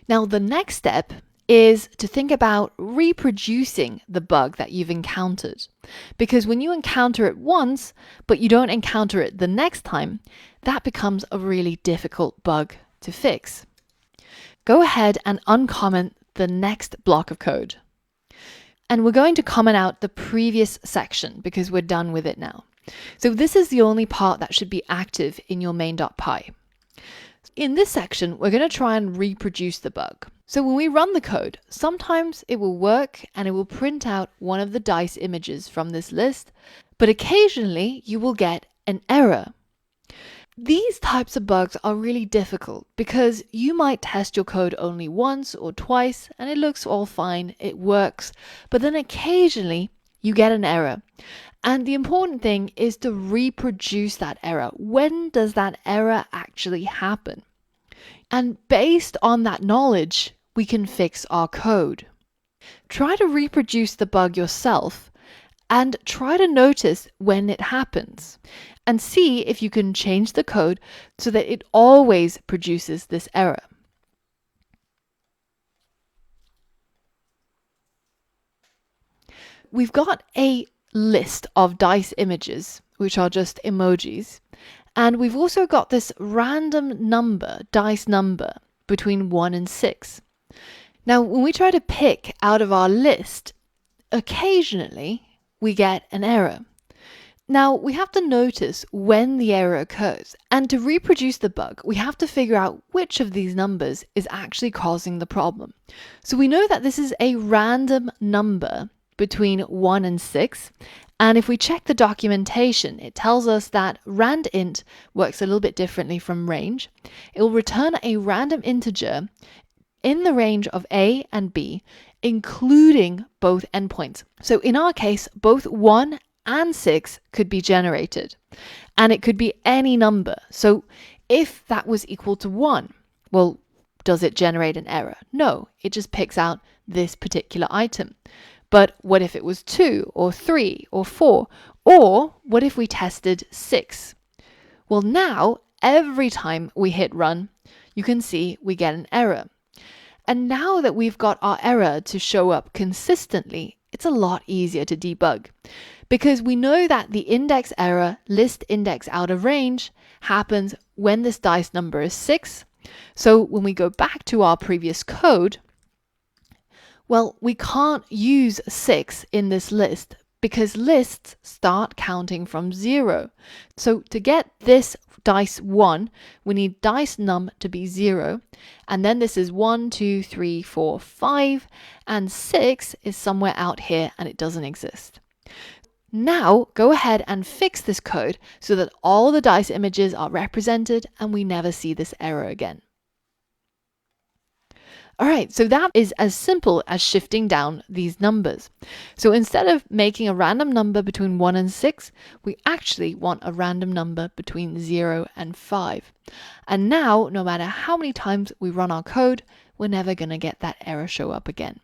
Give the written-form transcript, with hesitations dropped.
Now, the next step is to think about reproducing the bug that you've encountered. Because when you encounter it once, but you don't encounter it the next time, that becomes a really difficult bug to fix. Go ahead and uncomment the next block of code. And we're going to comment out the previous section because we're done with it now. So this is the only part that should be active in your main.py. In this section, we're going to try and reproduce the bug. So when we run the code, sometimes it will work and it will print out one of the dice images from this list, but occasionally you will get an error. These types of bugs are really difficult because you might test your code only once or twice and it looks all fine, it works, but then occasionally you get an error. And the important thing is to reproduce that error. When does that error actually happen? And based on that knowledge, we can fix our code. Try to reproduce the bug yourself and try to notice when it happens and see if you can change the code so that it always produces this error. We've got a list of dice images, which are just emojis, and we've also got this random number, dice number, between 1 and 6. Now, when we try to pick out of our list, occasionally we get an error. Now, we have to notice when the error occurs, and to reproduce the bug, we have to figure out which of these numbers is actually causing the problem. So we know that this is a random number between 1 and 6, and if we check the documentation, it tells us that randint works a little bit differently from range. It will return a random integer in the range of A and B, including both endpoints. So in our case, both 1 and 6 could be generated, and it could be any number. So if that was equal to 1, well, does it generate an error? No, it just picks out this particular item. But what if it was 2 or 3 or 4? Or what if we tested 6? Well, now every time we hit run, you can see we get an error. And now that we've got our error to show up consistently, it's a lot easier to debug because we know that the index error, list index out of range, happens when this dice number is 6. So when we go back to our previous code, well, we can't use 6 in this list because lists start counting from 0. So to get this dice 1, we need dice num to be 0. And then this is 1, 2, 3, 4, 5. And 6 is somewhere out here and it doesn't exist. Now go ahead and fix this code so that all the dice images are represented and we never see this error again. All right, so that is as simple as shifting down these numbers. So instead of making a random number between 1 and 6, we actually want a random number between 0 and 5. And now, no matter how many times we run our code, we're never going to get that error show up again.